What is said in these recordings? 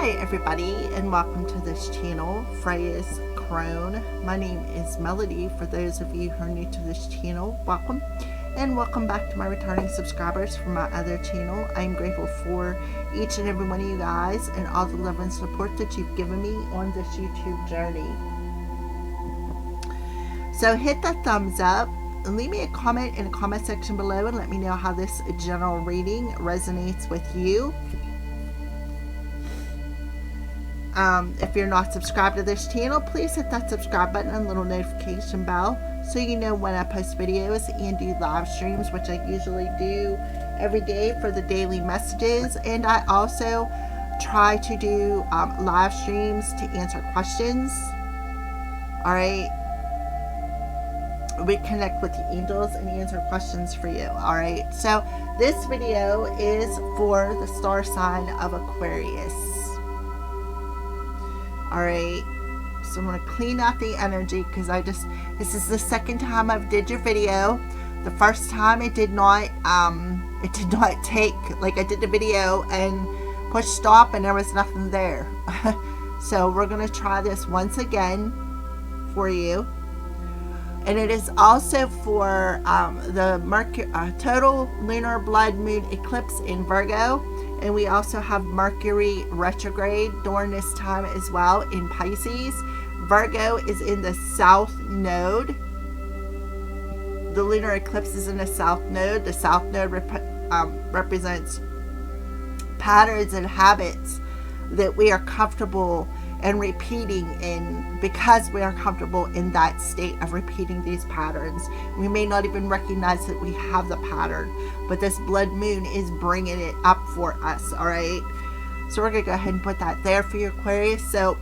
Hi everybody, and welcome to this channel, Freya's Crone. My name is Melody. For those of you who are new to this channel, welcome. And welcome back to my returning subscribers from my other channel. I'm grateful for each and every one of you guys and all the love and support that you've given me on this YouTube journey. So hit that thumbs up and leave me a comment in the comment section below and let me know how this general reading resonates with you. If you're not subscribed to this channel, please hit that subscribe button and little notification bell so you know when I post videos and do live streams, which I usually do every day for the daily messages. And I also try to do live streams to answer questions. Alright, we connect with the angels and answer questions for you. Alright, so this video is for the star sign of Aquarius. Alright, so I'm going to clean out the energy because this is the second time I've did your video. The first time it did not take, like I did the video and push stop and there was nothing there. So we're going to try this once again for you. And it is also for the total lunar blood moon eclipse in Virgo. And we also have Mercury retrograde during this time as well in Pisces. Virgo is in the south node. The lunar eclipse is in the south node. The south node represents patterns and habits that we are comfortable and repeating in, because we are comfortable in that state of repeating these patterns. We may not even recognize that we have the pattern, but this blood moon is bringing it up for us. All right, so we're gonna go ahead and put that there for you, Aquarius. So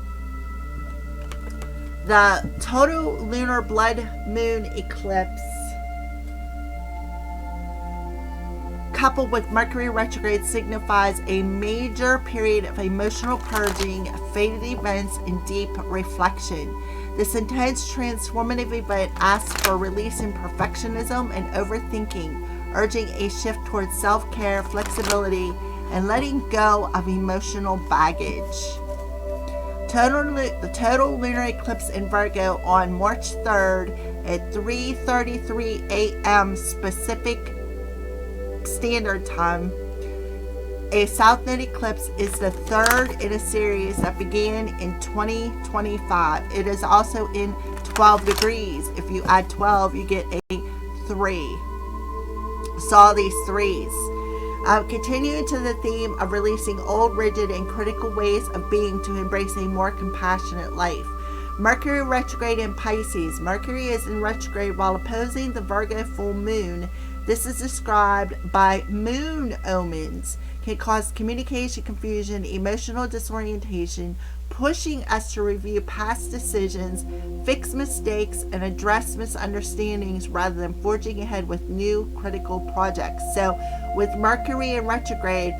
the total lunar blood moon eclipse coupled with Mercury retrograde signifies a major period of emotional purging, fated events, and deep reflection. This intense transformative event asks for releasing perfectionism and overthinking, urging a shift towards self-care, flexibility, and letting go of emotional baggage. The total lunar eclipse in Virgo on March 3rd at 3:33 a.m. specific standard time. A south node eclipse is the third in a series that began in 2025. It is also in 12 degrees. If you add 12, you get a 3. Saw these threes. Continuing to the theme of releasing old, rigid, and critical ways of being to embrace a more compassionate life. Mercury retrograde in Pisces. Mercury is in retrograde while opposing the Virgo full moon. This is described by moon omens. Can cause communication confusion, emotional disorientation, pushing us to review past decisions, fix mistakes, and address misunderstandings rather than forging ahead with new critical projects. So with Mercury in retrograde,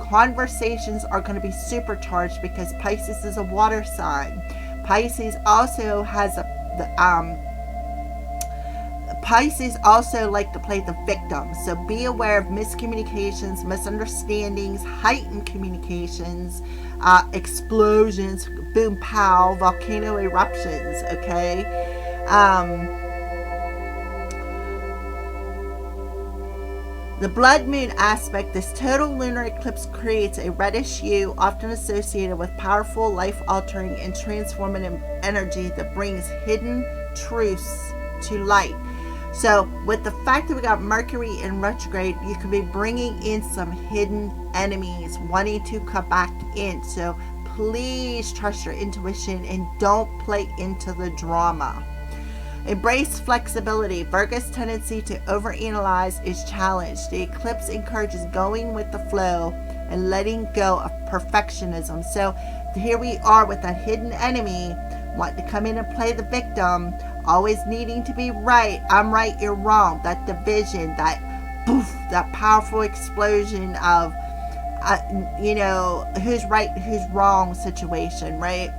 conversations are going to be supercharged because Pisces is a water sign. Pisces also has Pisces also like to play the victim, so be aware of miscommunications, misunderstandings, heightened communications, explosions, boom pow, volcano eruptions, okay? The blood moon aspect, this total lunar eclipse creates a reddish hue often associated with powerful, life-altering, and transformative energy that brings hidden truths to light. So with the fact that we got Mercury in retrograde, you could be bringing in some hidden enemies wanting to come back in. So please trust your intuition and don't play into the drama. Embrace flexibility. Virgo's tendency to overanalyze is challenged. The eclipse encourages going with the flow and letting go of perfectionism. So here we are with that hidden enemy wanting to come in and play the victim, always needing to be right. I'm right, you're wrong. That division, that poof, that powerful explosion of, who's right, who's wrong situation, right?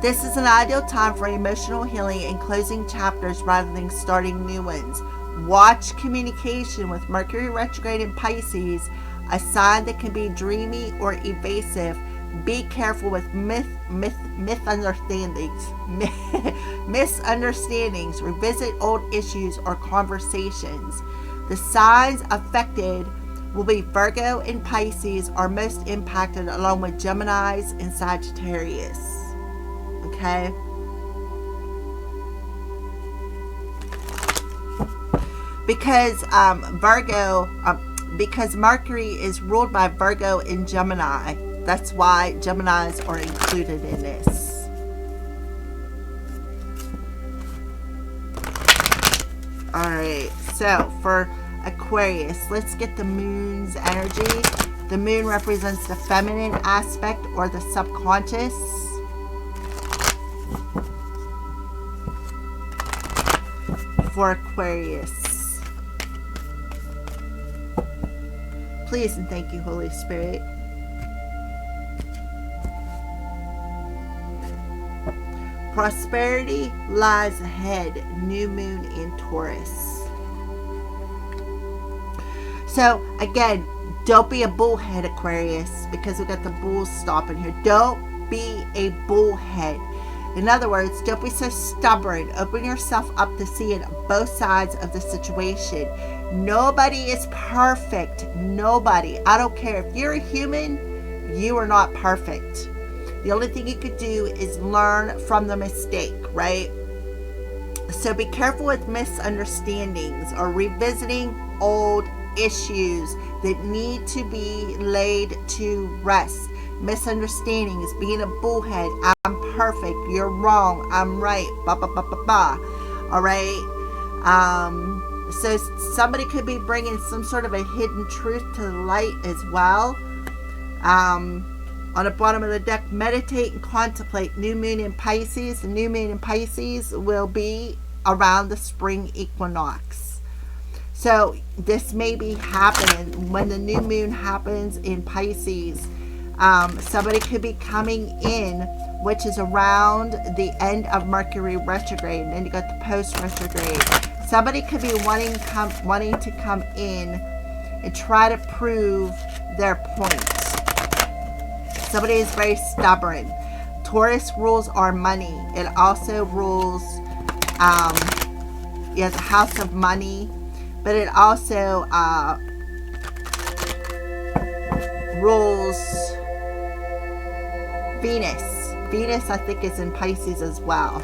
This is an ideal time for emotional healing and closing chapters rather than starting new ones. Watch communication with Mercury retrograde in Pisces. a sign that can be dreamy or evasive. Be careful with misunderstandings. Misunderstandings. Revisit old issues or conversations. The signs affected will be Virgo and Pisces are most impacted, along with Geminis and Sagittarius. Okay? Because because Mercury is ruled by Virgo and Gemini. That's why Geminis are included in this. Alright, so for Aquarius, let's get the moon's energy. The moon represents the feminine aspect or the subconscious. For Aquarius. Please and thank you, Holy Spirit. Prosperity lies ahead. New moon in Taurus. So again, don't be a bullhead, Aquarius, because we got the bulls stopping here. Don't be a bullhead. In other words, don't be so stubborn. Open yourself up to seeing both sides of the situation. Nobody is perfect. Nobody. I don't care if you're a human, you are not perfect. The only thing you could do is learn from the mistake, right? So be careful with misunderstandings or revisiting old issues that need to be laid to rest. Misunderstandings, being a bullhead. I'm perfect, you're wrong, I'm right, ba ba ba ba ba. All right. So somebody could be bringing some sort of a hidden truth to the light as well. On the bottom of the deck, meditate and contemplate. New moon in Pisces. The new moon in Pisces will be around the spring equinox. So this may be happening when the new moon happens in Pisces. Somebody could be coming in, which is around the end of Mercury retrograde. And then you got the post retrograde. Somebody could be wanting to come in and try to prove their point. Somebody is very stubborn. Taurus rules our money. It also rules, the house of money, but it also rules Venus. Venus, I think, is in Pisces as well.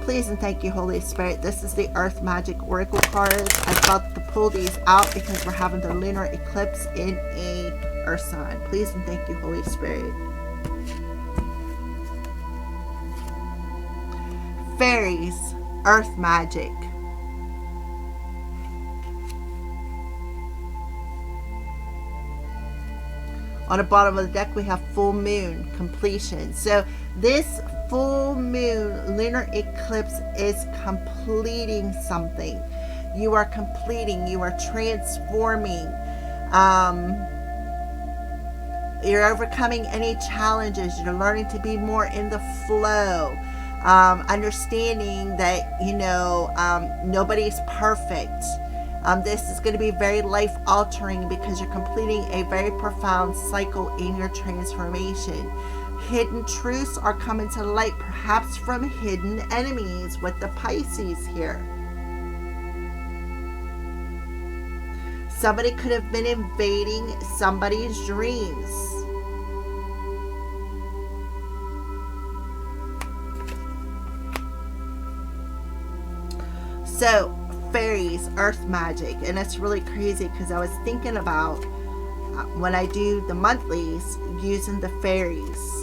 Please and thank you, Holy Spirit. This is the Earth Magic Oracle cards. I felt to pull these out because we're having the lunar eclipse in a Earth sign. Please and thank you, Holy Spirit. Fairies, Earth Magic. On the bottom of the deck, we have full moon, completion. So this full moon lunar eclipse is completing something. You are completing, you are transforming. You're overcoming any challenges. You're learning to be more in the flow. Understanding that, nobody's perfect. This is going to be very life altering because you're completing a very profound cycle in your transformation. Hidden truths are coming to light, perhaps from hidden enemies with the Pisces here. Somebody could have been invading somebody's dreams. So, fairies, earth magic, and it's really crazy because I was thinking about when I do the monthlies using the fairies.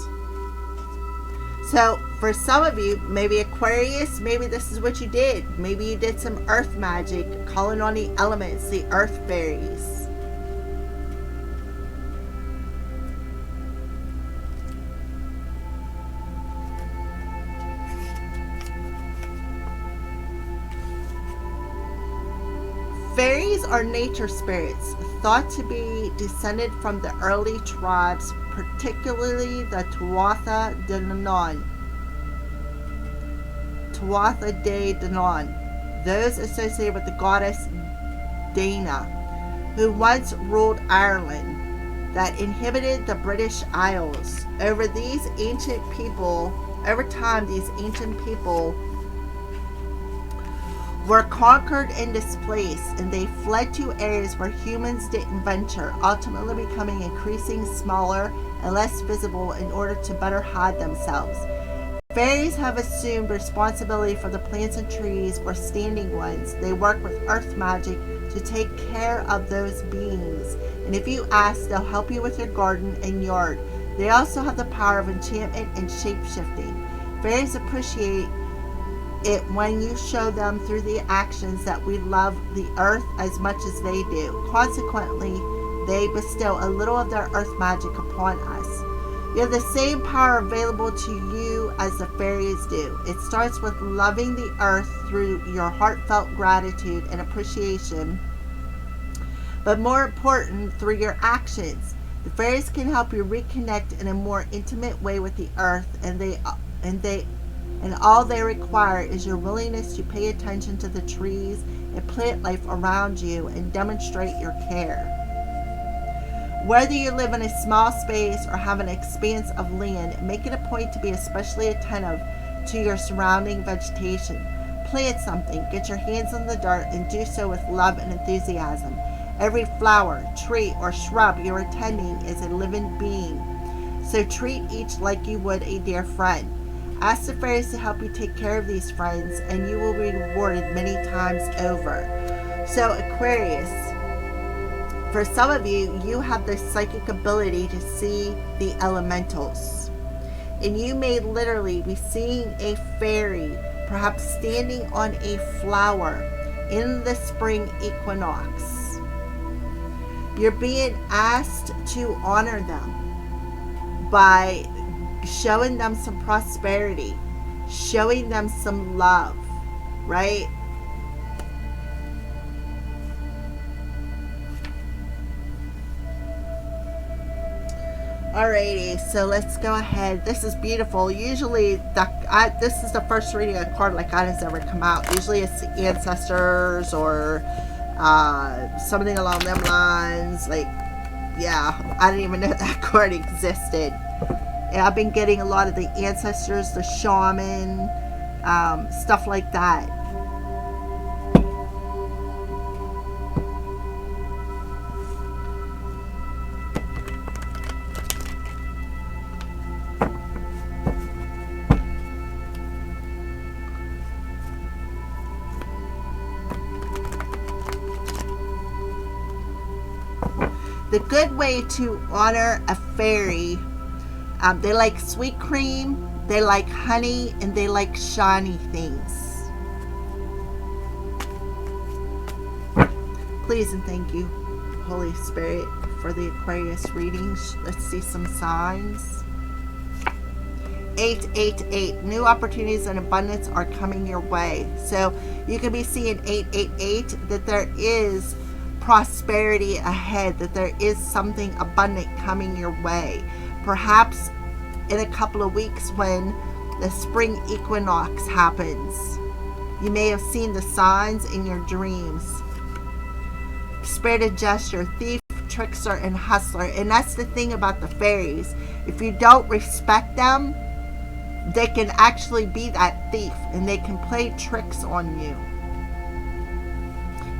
So for some of you, maybe Aquarius, maybe this is what you did. Maybe you did some earth magic, calling on the elements, the earth fairies. Fairies are nature spirits, thought to be descended from the early tribes, particularly the Tuatha De Danann. Tuatha De Danann, those associated with the goddess Dana. who once ruled Ireland, that inhabited the British Isles. Over time, these ancient people were conquered and displaced, and they fled to areas where humans didn't venture, ultimately becoming increasingly smaller and less visible in order to better hide themselves. Fairies have assumed responsibility for the plants and trees or standing ones. They work with earth magic to take care of those beings, and if you ask, they'll help you with your garden and yard. They also have the power of enchantment and shape-shifting. Fairies appreciate it when you show them through the actions that we love the earth as much as they do. Consequently, they bestow a little of their earth magic upon us. You have the same power available to you as the fairies do. It starts with loving the earth through your heartfelt gratitude and appreciation, but more important, through your actions. The fairies can help you reconnect in a more intimate way with the earth, and all they require is your willingness to pay attention to the trees and plant life around you and demonstrate your care. Whether you live in a small space or have an expanse of land, make it a point to be especially attentive to your surrounding vegetation. Plant something, get your hands in the dirt, and do so with love and enthusiasm. Every flower, tree, or shrub you're attending is a living being, so treat each like you would a dear friend. Ask the fairies to help you take care of these friends, and you will be rewarded many times over. So, Aquarius, for some of you, you have the psychic ability to see the elementals. And you may literally be seeing a fairy, perhaps standing on a flower in the spring equinox. You're being asked to honor them by showing them some prosperity, showing them some love, right? Alrighty, so let's go ahead. This is beautiful. Usually, this is the first reading a card like that has ever come out. Usually it's the ancestors or something along them lines. Like, yeah, I didn't even know that card existed. And I've been getting a lot of the ancestors, the shaman, stuff like that. The good way to honor a fairy, they like sweet cream, they like honey, and they like shiny things. Please and thank you, Holy Spirit, for the Aquarius readings. Let's see some signs. 888. New opportunities and abundance are coming your way. So you can be seeing 888, that there is prosperity ahead, that there is something abundant coming your way. Perhaps in a couple of weeks when the spring equinox happens, you may have seen the signs in your dreams. Spirited gesture, thief, trickster, and hustler. And that's the thing about the fairies. If you don't respect them, they can actually be that thief, and they can play tricks on you.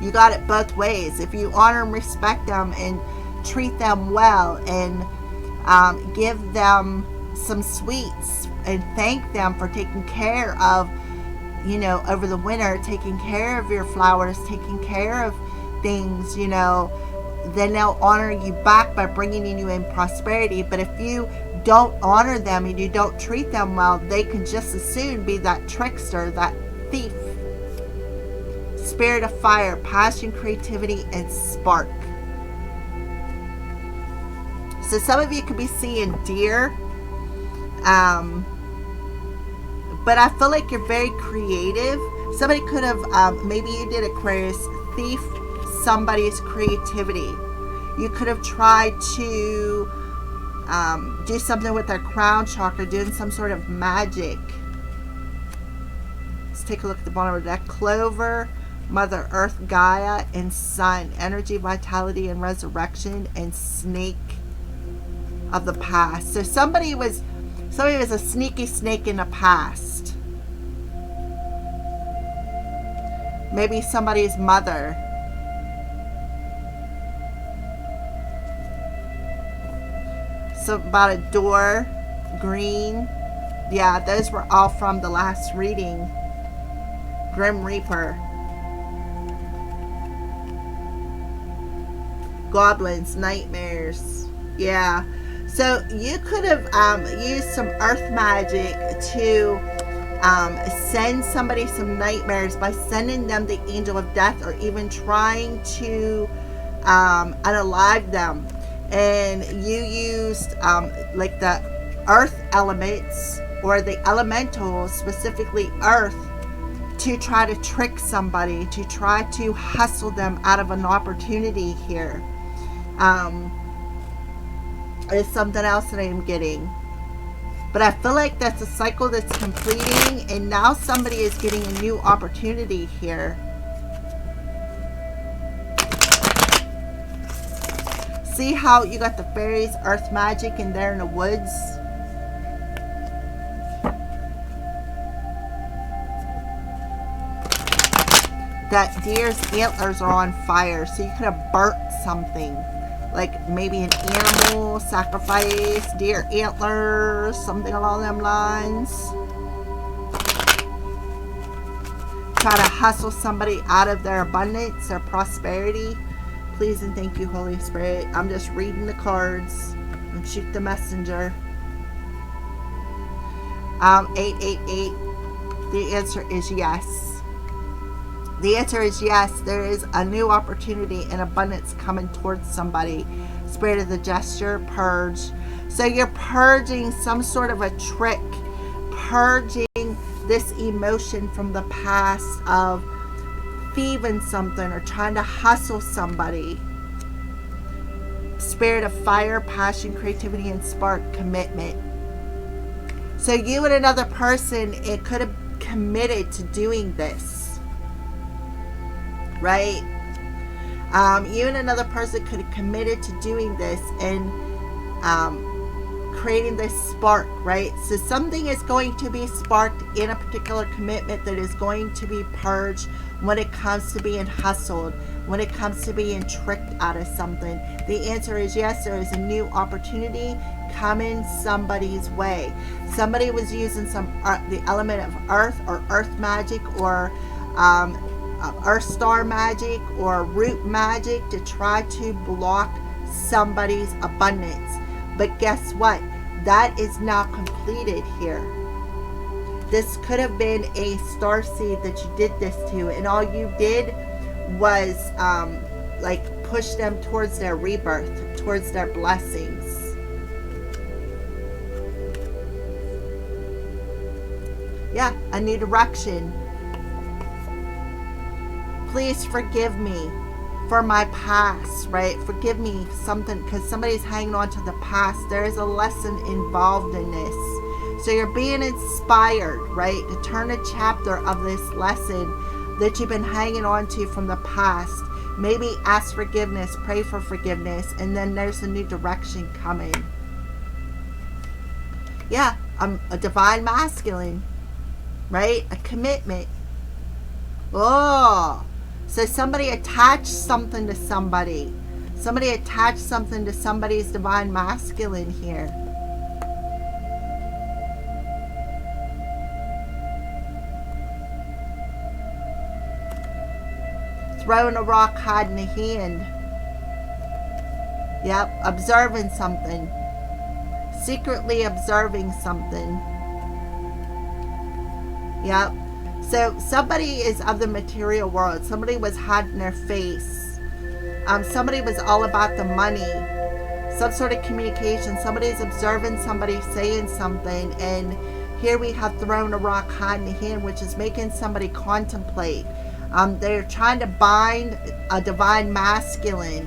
You got it both ways. If you honor and respect them and treat them well and give them some sweets and thank them for taking care of, over the winter, taking care of your flowers, taking care of things, then they'll honor you back by bringing you in prosperity. But if you don't honor them and you don't treat them well, they can just as soon be that trickster, that thief. Spirit of fire, passion, creativity, and spark. So some of you could be seeing deer, but I feel like you're very creative. Somebody could have, maybe you did, Aquarius, thief somebody's creativity. You could have tried to do something with their crown chakra, doing some sort of magic. Let's take a look at the bottom of that. Clover, Mother Earth, Gaia, and Sun, energy, vitality, and resurrection, and snake of the past. So somebody was a sneaky snake in the past. Maybe somebody's mother. So about a door, green. Yeah, those were all from the last reading. Grim Reaper. Goblins, nightmares. Yeah. So you could have used some earth magic to send somebody some nightmares by sending them the angel of death, or even trying to unalive them. And you used like the earth elements or the elementals, specifically earth, to try to trick somebody, to try to hustle them out of an opportunity here. Is something else that I am getting. But I feel like that's a cycle that's completing, and now somebody is getting a new opportunity here. See how you got the fairies, earth magic, and they're in the woods? That deer's antlers are on fire, so you could have burnt something. Like maybe an animal, sacrifice, deer antlers, something along them lines. Try to hustle somebody out of their abundance, their prosperity. Please and thank you, Holy Spirit. I'm just reading the cards and shoot the messenger. 888. The answer is yes. The answer is yes. There is a new opportunity and abundance coming towards somebody. Spirit of the gesture, purge. So you're purging some sort of a trick, purging this emotion from the past of thieving something or trying to hustle somebody. Spirit of fire, passion, creativity, and spark, commitment. So you and another person, it could have committed to doing this. Right? You and another person could have committed to doing this and creating this spark, right? So something is going to be sparked in a particular commitment that is going to be purged when it comes to being hustled, when it comes to being tricked out of something. The answer is yes, there is a new opportunity coming somebody's way. Somebody was using the element of earth or earth magic or earth star magic or root magic to try to block somebody's abundance. But guess what? That is now completed here. This could have been a star seed that you did this to, and all you did was like push them towards their rebirth, towards their blessings. Yeah, a new direction. Please forgive me for my past, right? Forgive me something, because somebody's hanging on to the past. There is a lesson involved in this. So you're being inspired, right, to turn a chapter of this lesson that you've been hanging on to from the past. Maybe ask forgiveness, pray for forgiveness, and then there's a new direction coming. Yeah, a divine masculine, right? A commitment. Oh, so somebody attached something to somebody. Somebody attached something to somebody's divine masculine here. Throwing a rock, hiding a hand. Yep, observing something. Secretly observing something. Yep. So somebody is of the material world. Somebody was hiding their face. Somebody was all about the money. Some sort of communication. Somebody is observing somebody saying something. And here we have thrown a rock, hiding a hand, which is making somebody contemplate. They're trying to bind a divine masculine.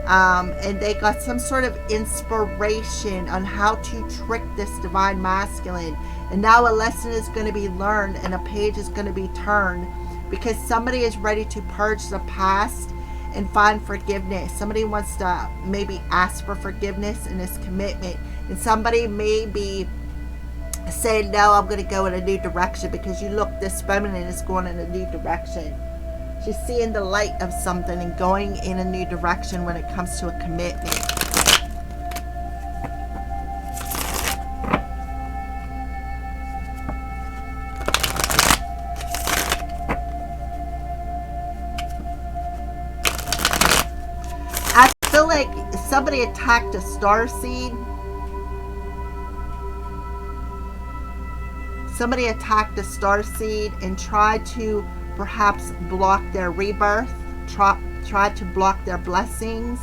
And they got some sort of inspiration on how to trick this divine masculine. And now a lesson is going to be learned and a page is going to be turned because somebody is ready to purge the past and find forgiveness. Somebody wants to maybe ask for forgiveness in this commitment, and somebody may be saying, no, I'm going to go in a new direction, because you look, this feminine is going in a new direction. She's seeing the light of something and going in a new direction when it comes to a commitment. I feel like somebody attacked a starseed. Somebody attacked a starseed and tried to perhaps block their rebirth, tried to block their blessings.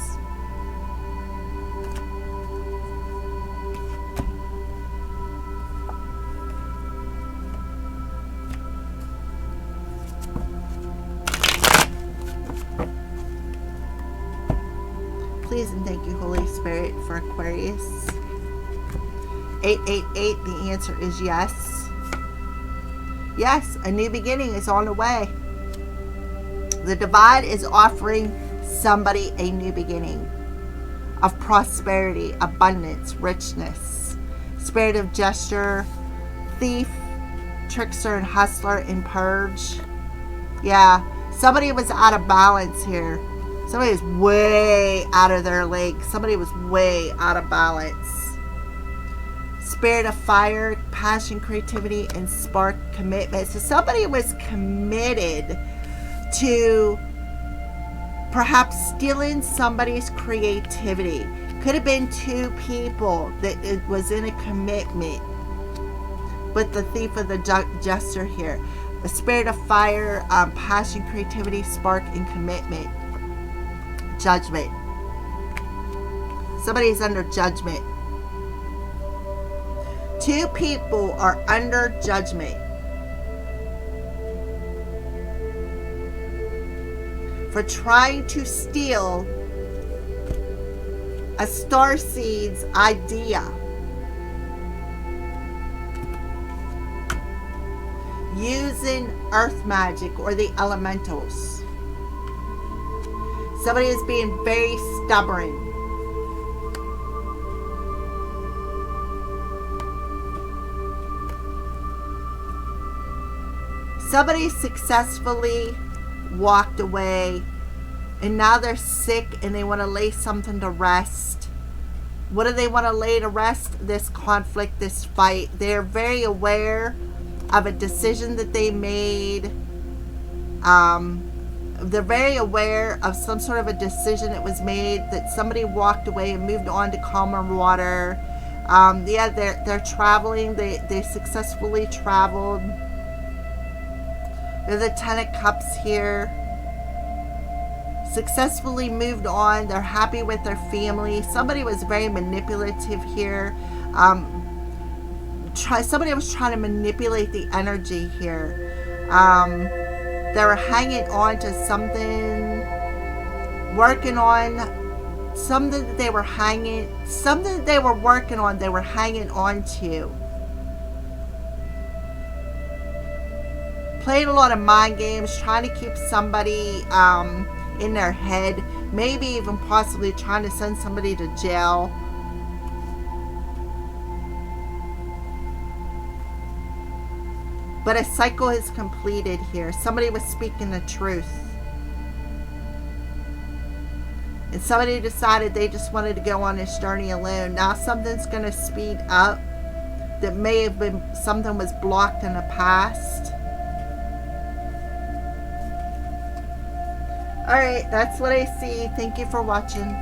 Please and thank you, Holy Spirit, for Aquarius. 888, the answer is yes. Yes, a new beginning is on the way. The divine is offering somebody a new beginning of prosperity, abundance, richness. Spirit of gesture, thief, trickster, and hustler, and purge. Yeah, somebody was out of balance here. Somebody was way out of their league. Somebody was way out of balance. Spirit of fire, passion, creativity, and spark commitment. So somebody was committed to perhaps stealing somebody's creativity. Could have been two people that it was in a commitment with the thief of the jester here. The spirit of fire, passion, creativity, spark, and commitment. Judgment. Somebody is under judgment. Two people are under judgment for trying to steal a starseed's idea. Using earth magic or the elementals. Somebody is being very stubborn. Somebody successfully walked away and now they're sick and they want to lay something to rest. What do they want to lay to rest? This conflict, this fight. They're very aware of a decision that they made. They're very aware of some sort of a decision that was made, that somebody walked away and moved on to calmer water. Yeah, they're traveling. They successfully traveled. There's the 10 of Cups here. Successfully moved on. They're happy with their family. Somebody was very manipulative here. Somebody was trying to manipulate the energy here. They were hanging on to something, working on something that they were working on, they were hanging on to. Played a lot of mind games, trying to keep somebody in their head, maybe even possibly trying to send somebody to jail. But a cycle is completed here. Somebody was speaking the truth. And somebody decided they just wanted to go on this journey alone. Now something's going to speed up. That may have been, something was blocked in the past. Alright, that's what I see. Thank you for watching.